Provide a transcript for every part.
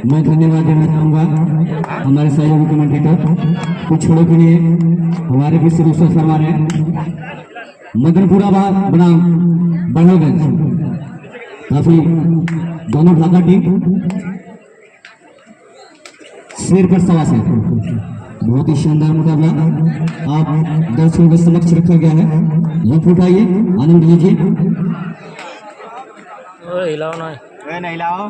मैं धन्यवाद देना चाहूँगा हमारे सहयोगी कमेंटेटर कुछ छोड़ों के लिए हमारे विश्व रूसर फरमा रहे मदनपुरा बना बढ़ोगंज काफी दोनों ढाका टीम शेर पर सवा से बहुत ही शानदार मुकाबला आप दर्शकों के समक्ष रखा गया है। लुत्फ उठाइए, आनंद लीजिए। हिलाओ ना, हिलाओ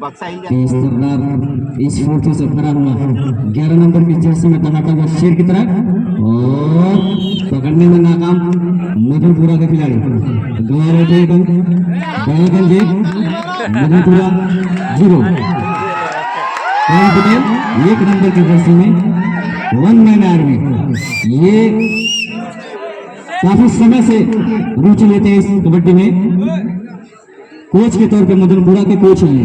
बक्सा ही इस फोर्थ से भरा हुआ 11 नंबर की जर्सी में टमाटा हुआ शेर की तरह और पकड़ने में नाकाम मदनपुरा के खिलाड़ी गवा रहे थे। मदनपुरा 0 पटेल 1 नंबर की जर्सी में 1 मैन आर्मी। ये काफी समय से रुचि लेते हैं इस कबड्डी में, कोच के तौर पे मदनपुरा के कोच हैं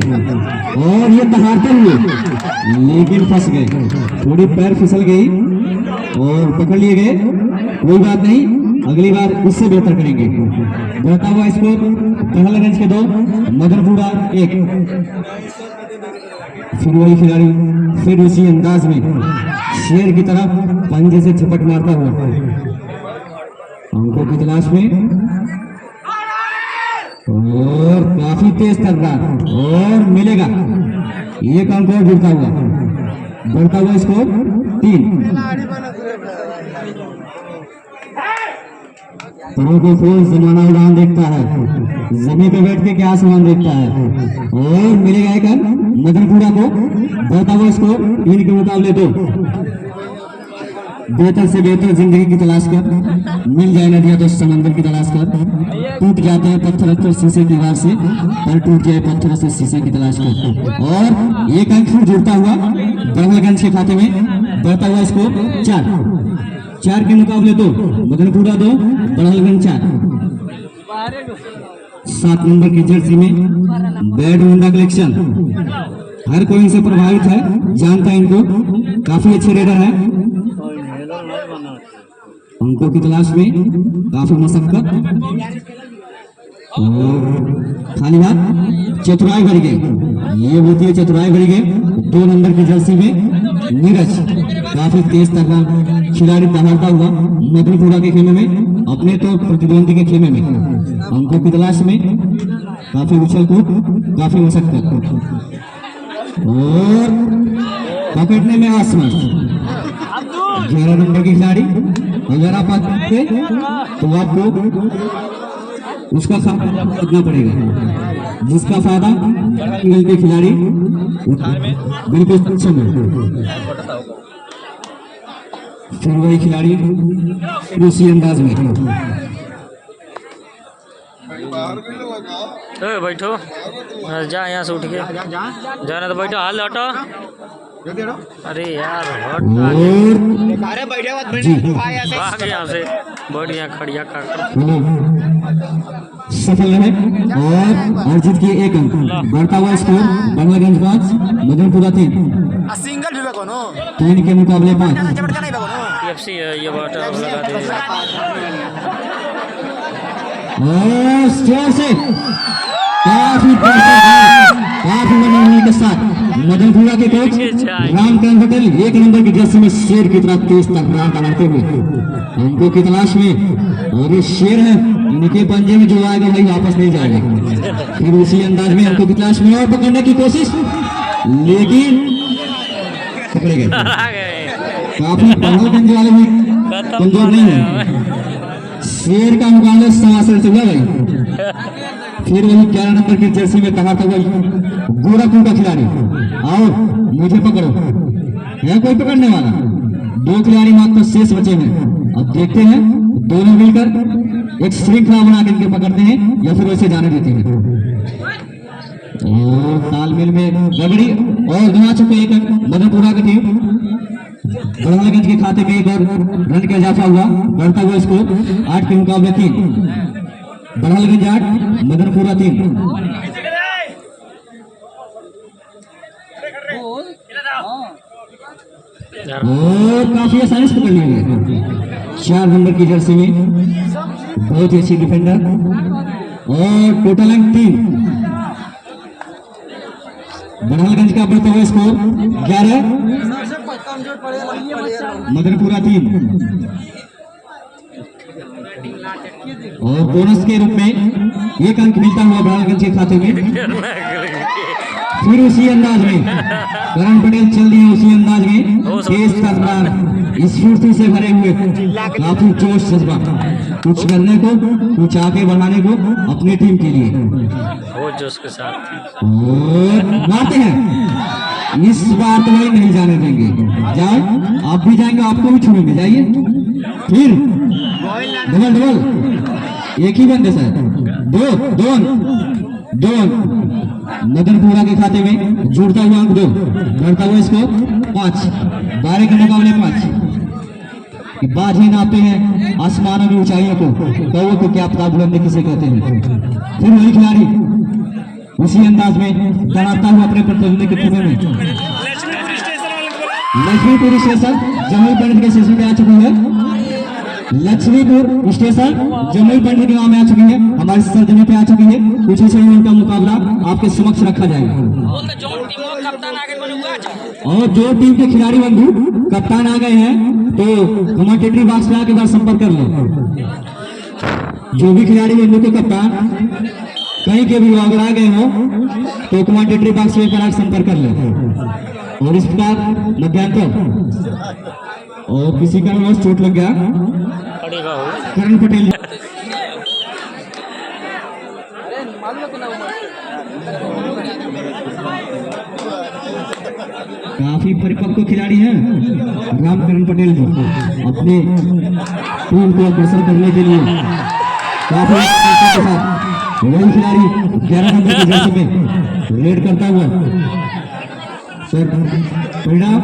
और ये तहारते हुए लेकिन फंस गए, थोड़ी पैर फिसल गई और पकड़ लिए गए। कोई बात नहीं, अगली बार इससे बेहतर करेंगे। बढ़ता हुआ स्कोर पहलगंज के 2 मदनपुरा 1। फिर वही खिलाड़ी फिर उसी अंदाज में शेर की तरफ पंजे से झपट मारता हुआ अंकों की तलाश में और काफी तेज तर्रार और मिलेगा एक अंक और गिरता हुआ। बढ़ता हुआ स्कोर 3। परों को खोल जमाना उड़ान देखता है, जमीन पे बैठ के क्या आसमान देखता है और मिलेगा एक अंक मदनपुरा को। बढ़ता हुआ स्कोर 3 के मुकाबले 2। बेहतर से बेहतर जिंदगी की तलाश कर, मिल जाए नदियां तो समंदर की तलाश कर। टूट जाते हैं पत्थर अत्थर शीशे की दीवार से, पर टूट जाए पत्थर से शीशे की तलाश कर। और एक अंक फिर जुड़ता हुआ बड़गंज के खाते में। बढ़ता हुआ स्कोर 4 के मुकाबले 2। मदनपुरा 2 बड़गंज 4। 7 नंबर की जर्सी में बैड मुंडा कलेक्शन, हर कोई इनसे प्रभावित है, जानता है इनको, काफी अच्छे रेडर है। अंकों की तलाश में काफी मशक्कत और खाली हाथ चतुराई भरी गई। ये होती है चतुराई भरी गई। 2 नंबर की जर्सी में नीरज काफी तेज तरह खिलाड़ी दहाड़ता हुआ मदनपुरा के खेमे में, अपने तो प्रतिद्वंदी के खेमे में। अंकों की तलाश में काफी उछल कूद, काफी मशक्कत और पकड़ने में आसमान। 11 नंबर की खिलाड़ी अगर आप आते तो आपको उसका फायदा करना पड़ेगा, जिसका फायदा मिलते खिलाड़ी बिल्कुल समय। फिर वही खिलाड़ी उसी अंदाज में बैठो, जा यहाँ से उठ के जाना तो बैठो, हाल हटो। अरे यार अरे बैठे भाग यहाँ से, बढ़िया खड़िया काट सफल रहे और अर्जित की 1 अंक। बढ़ता हुआ स्कोर बंगलागंज 5 मदनपुरा 3। सिंगल भी बको 3 के मुकाबले 5। एफसी ये वाटर लगा दे और जोर से काफी मनोरंजन के साथ मदनपुरा के कोच रामकांत पटेल 1 नंबर की जर्सी में शेर की तरह तेज तर्रार बनाते हुए अंकों की तलाश में। और ये शेर है, इनके पंजे में जो आएगा वही वापस नहीं जाएगा। फिर उसी अंदाज में अंकों की तलाश में और पकड़ने की कोशिश, लेकिन पकड़े गए। काफी बड़गंज वाले भी कमजोर नहीं है। शेर का मुकाबला समासर से हुआ भाई। फिर वही 11 नंबर की जर्सी में कहा था वही गोरखपुर का खिलाड़ी, आओ मुझे पकड़ो, है कोई पकड़ने वाला। 2 खिलाड़ी मात्र शेष बचे हैं। अब देखते हैं दोनों मिलकर एक श्रृंखला बना के इनके पकड़ते हैं या फिर वैसे जाने देते हैं। और तालमेल में गड़बड़ी और गंवा चुके एक मदनपुरा की टीम। बड़गंज के खाते में 1 और रन का इजाफा हुआ। बढ़ता हुआ स्कोर 8 के मुकाबले 3। बड़गंज 8 मदनपुरा 3। और काफी आसानी से पकड़ लिया गया। 4 नंबर की जर्सी में बहुत ही अच्छी डिफेंडर। और टोटल अंक 3। बड़हलगंज का बढ़ता हुआ स्कोर 11, मदनपुरा 3। और बोनस के रूप में 1 अंक मिलता हुआ बड़हलगंज के खाते में। फिर उसी अंदाज में करण पटेल चल दिए, उसी अंदाज में तेज तर्रार स्फूर्ति से भरे हुए, काफी जोश जज्बा, कुछ करने को, कुछ आगे बढ़ाने को अपनी टीम के लिए बहुत जोश के साथ और मारते हैं। इस बार तो वही नहीं जाने देंगे। जाओ, आप भी जाएंगे, आपको भी छूएंगे। जाइए फिर डबल डबल, एक ही बंदे सर, दो मदनपुरा के खाते में जुड़ता हुआ अंक 2, बढ़ता हुआ इसको 5, 12 के मुकाबले 5। बाज ही नापते हैं आसमानों में ऊंचाइयों को, कौओं को क्या पता बुलंदी किसे कहते हैं। फिर वही खिलाड़ी उसी अंदाज में दौड़ाता हुआ अपने प्रतिद्वंदी के कुएं में। लक्ष्मीपुर स्टेशन जमुई पंडित के स्टेशन पे आ चुकी है। लक्ष्मीपुर स्टेशन जमुई पंडित के गांव में आ चुकी है, हमारी सरजमी पे आ चुकी है। कुछ ही उनका मुकाबला आपके समक्ष रखा जाएगा। और जो टीम के खिलाड़ी बंधु कप्तान आ गए हैं तो कमेंटेटरी बॉक्स में आके बार संपर्क कर लो। जो भी खिलाड़ी बंधु के कप्तान कहीं के भी अगर आ गए हो तो कमेंटेटरी बॉक्स में आकर संपर्क कर ले। और इस प्रकार मध्यांतर और किसी का चोट लग गया, करण पटेल काफी परिपक्व खिलाड़ी हैं रामकरण पटेल जी, अपने टीम को अग्रसर करने के लिए काफी के साथ वही खिलाड़ी 11 नंबर की जर्सी में रेड करता हुआ। सर परिणाम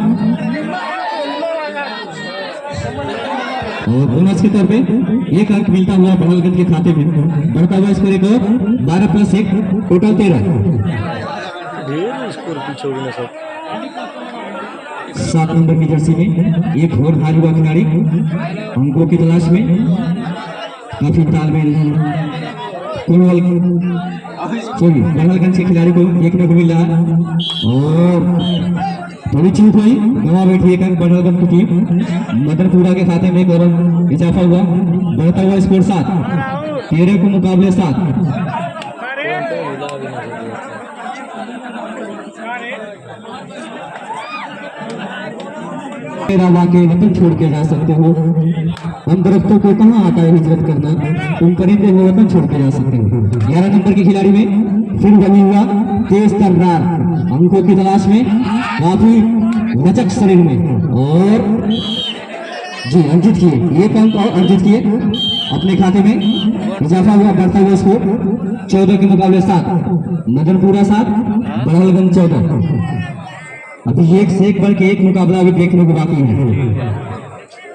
और बोनस के तौर पे 1 अंक मिलता हुआ बड़हलगंज के खाते में। बढ़ता हुआ स्कोर एक और 12 + 1 टोटल 13। स्कोर पीछे हो गया सब। 7 नंबर की जर्सी में एक और हार हुआ खिलाड़ी अंकों की तलाश में। काफी तालमेल बड़हलगंज के खिलाड़ी को 1 नंबर मिल रहा है और थोड़ी चूक हुई, गवा बैठी एक अंक बड़हलगंज की टीम। मदनपुरा के खाते में एक और इजाफा हुआ, बढ़ता हुआ स्कोर 7, 13 के मुकाबले 7। के वतन छोड़ के जा सकते हो, हम दरख्तों को कहाँ आता है हिजरत करना, तुम परिंदे हो वतन छोड़ के जा सकते हो। 11 नंबर के खिलाड़ी में फिर बनी हुआ तेज तर्रार अंकों की तलाश में, काफी लचक शरीर में। और जी अर्जित किए 1 अंक और अर्जित किए अपने खाते में, इजाफा हुआ, बढ़ता हुआ स्कोर 14 के मुकाबले 7। मदनपुरा 7, बड़हलगंज 14। अभी 1 से 1 बढ़ के 1 मुकाबला अभी देखने को बाकी है।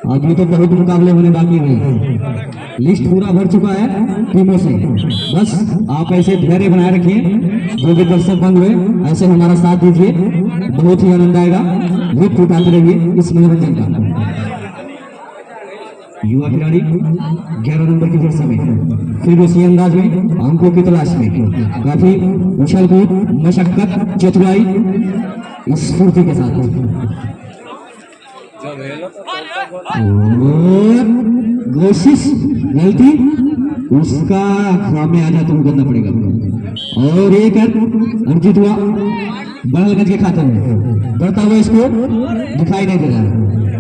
अभी तो बहुत मुकाबले होने बाकी हैं। लिस्ट पूरा भर चुका है टीमों से। बस आप ऐसे धैर्य बनाए रखिए, जो भी दर्शक बंद हुए ऐसे हमारा साथ दीजिए, बहुत ही आनंद आएगा। लुत्फ उठाते रहिए इस मनोरंजन का। युवा खिलाड़ी 11 नंबर की जर्सी में फिर उसी अंदाज में अंकों की तलाश में, काफी उछल कूद, मशक्कत, चतुराई, स्फूर्ति के साथ। और कोशिश गलती उसका खामियाजा तुमको करना पड़ेगा। और 1 अंक अर्जित हुआ बड़हलगंज के खाते में। बढ़ता हुआ स्कोर दिखाई नहीं दे रहा।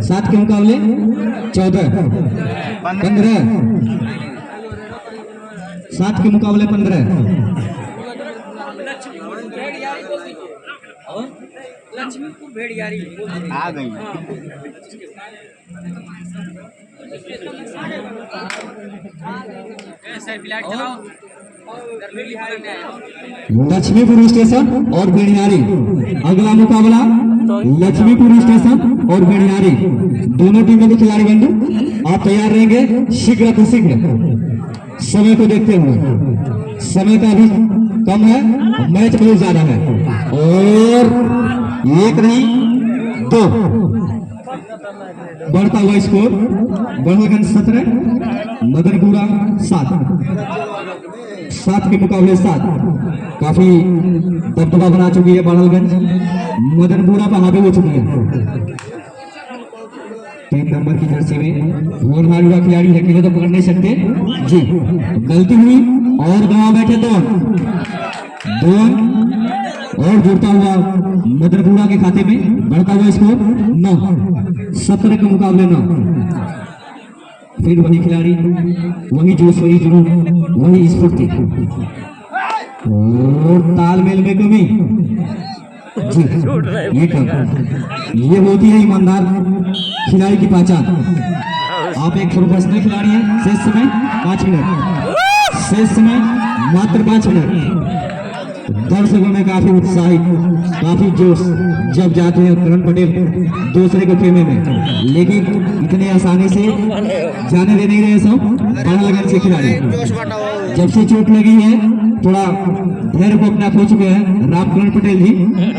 7 के मुकाबले 14, 15, 7 के मुकाबले 15। लक्ष्मीपुर भेड़ियारी आ गई। लक्ष्मीपुर स्टेशन और भेड़ियारी, अगला मुकाबला लक्ष्मीपुर स्टेशन और भेड़ियारी, दोनों टीमों के खिलाड़ी बंधु आप तैयार रहेंगे शीघ्र समय को देखते हुए। समय का भी कम है, मैच बहुत ज्यादा है। और 1 नहीं 2 बढ़ता हुआ स्कोर बड़हलगंज 17 मदनपुरा 7 के मुकाबले 7। काफी दबदबा बना चुकी है बड़हलगंज, मदनपुरा पर हावी हो चुकी है। 3 नंबर की जर्सी में गोल मार हुआ खिलाड़ी है, तो पकड़ नहीं सकते जी, गलती हुई और गवा बैठे दोन और जुड़ता हुआ मदनपुरा के खाते में बढ़ता हुआ स्कोर 9, 17 के मुकाबले 9। फिर वही खिलाड़ी, वही जोश, वही जुनून, वही स्फूर्ति और तालमेल में कमी जी। ये होती है ईमानदार खिलाड़ी की पहचान। आप एक प्रोफेशनल खिलाड़ी हैं। शेष समय 5 मिनट, शेष समय मात्र 5 मिनट। दर्शकों में काफी उत्साहित, काफी जोश जब जाते हैं करण पटेल दूसरे को खेमे में, लेकिन इतने आसानी से जाने दे नहीं रहे सब बड़हलगंज से खिलाड़ी। जब से चोट लगी है थोड़ा धैर्य को अपना खो चुके हैं रामकरण पटेल जी।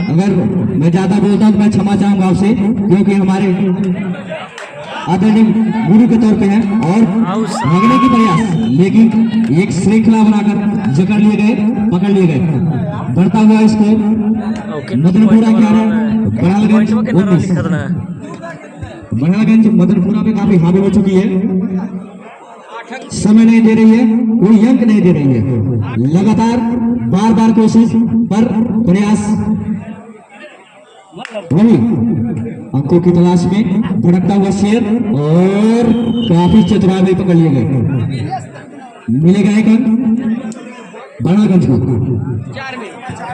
अगर मैं ज्यादा बोलता हूँ तो मैं क्षमा चाहूंगा आपसे, क्योंकि हमारे आदरणीय गुरु के तौर पे हैं और भागने की प्रयास, लेकिन एक श्रृंखला बनाकर जकड़ लिए गए, पकड़ लिए गए। बढ़ता हुआ स्कोर मदनपुरा 11 बड़हलगंज 19। बड़हलगंज मदनपुरा में काफी हावी हो चुकी है, समय नहीं दे रही है, कोई अंक नहीं दे रही है। लगातार बार बार कोशिश पर प्रयास, वही अंकों की तलाश में भड़कता हुआ शेर और काफी चतुराई में पकड़ लिए गए। मिलेगा एक अंक बड़हलगंज को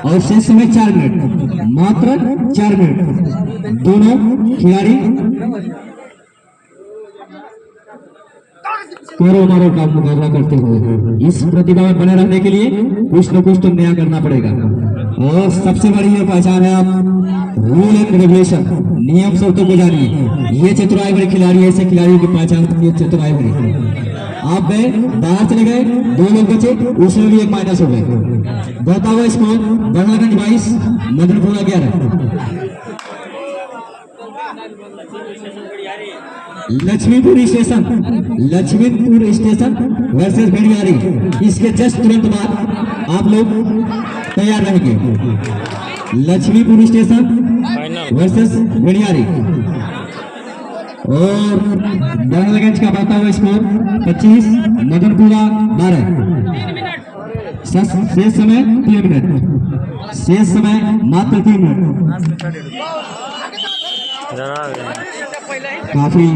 और शेष समय 4 मिनट, मात्र 4 मिनट। दोनों खिलाड़ी कोरो मारो का मुकाबला करते हुए इस प्रतिभा में बने रहने के लिए कुछ न कुछ तो नया करना पड़ेगा। और सबसे बड़ी ये पहचान है, आप रूल एंड रेगुलेशन, नियम शर्तों को जानिए। ये चतुराई बड़े खिलाड़ी, ऐसे खिलाड़ियों की पहचान ये चतुराई बड़ी। आप गए बाहर चले गए, 2 लोग बचे, उसमें भी 1 माइनस हो गए। बढ़ता हुआ score Barhalganj 22 Madanpura 11। Laxmipur station versus Bheriyari, इसके जस्ट तुरंत बाद आप लोग तैयार रहेंगे। लक्ष्मीपुर स्टेशन वर्सेस भेड़ियारी और बड़हलगंज का बढ़ता हुआ स्कोर 25 मदनपुरा 12। शेष समय 3 मिनट, शेष समय मात्र 3 मिनट। काफी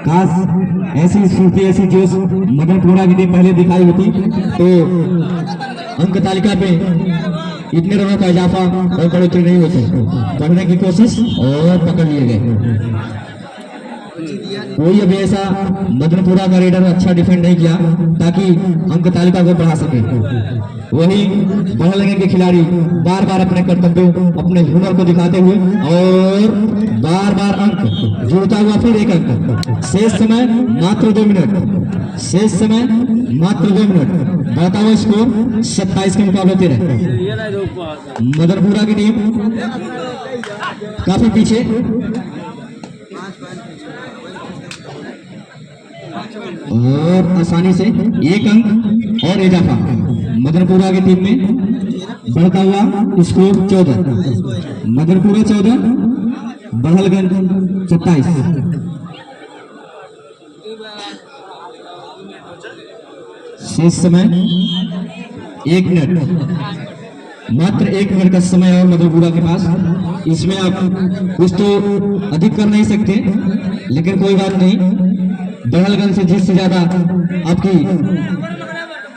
खास ऐसी स्फूर्ति, ऐसी जोश मदनपुरा की टीम पहले दिखाई होती तो अंक तालिका पे इतने रनों का इजाफा और बढ़ोतरी नहीं होती। पढ़ने की कोशिश और पकड़ लिए गए। कोई अभी ऐसा मदनपुरा का रेडर अच्छा डिफेंड नहीं किया ताकि अंक तालिका को बढ़ा सके। वही बड़हलगंज के खिलाड़ी बार बार अपने कर्तव्यों, अपने हुनर को दिखाते हुए और बार बार अंक जुड़ता हुआ, फिर 1 अंक। शेष समय मात्र 2 मिनट, शेष समय मात्र 2 मिनट। बढ़ता हुआ स्कोर 27 के मुकाबले 13। मदनपुरा की टीम काफी पीछे और आसानी से 1 अंक और इजाफा मदनपुरा की टीम में। बढ़ता हुआ स्कोर 14, मदनपुरा 14 बड़हलगंज 27। शेष समय 1 मिनट, मात्र 1 मिनट का समय और मदनपुरा के पास। इसमें आप कुछ तो अधिक कर नहीं सकते, लेकिन कोई बात नहीं। बड़हलगंज से जिससे ज्यादा आपकी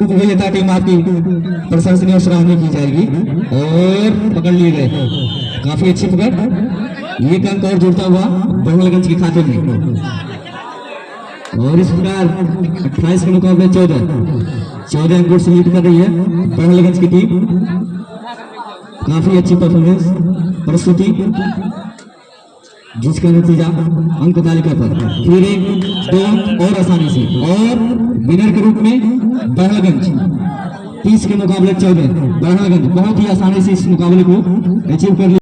उपविजेता टीम आपकी प्रशंसनीय और सराहनीय की जाएगी। और पकड़ लिए गए, काफी अच्छी पकड़। 1 अंक और जुड़ता हुआ बड़हलगंज के खाते में। और इस प्रकार 28 के मुकाबले 14 अंकों से लीड कर रही है बड़हलगंज की टीम। काफी अच्छी परफॉर्मेंस प्रस्तुति, जिसका नतीजा अंक तालिका पर फिर 1-2 अंक और आसानी से। और विनर के रूप में बड़हलगंज 30 के मुकाबले 14। बड़हलगंज बहुत ही आसानी से इस मुकाबले को अचीव कर लिया।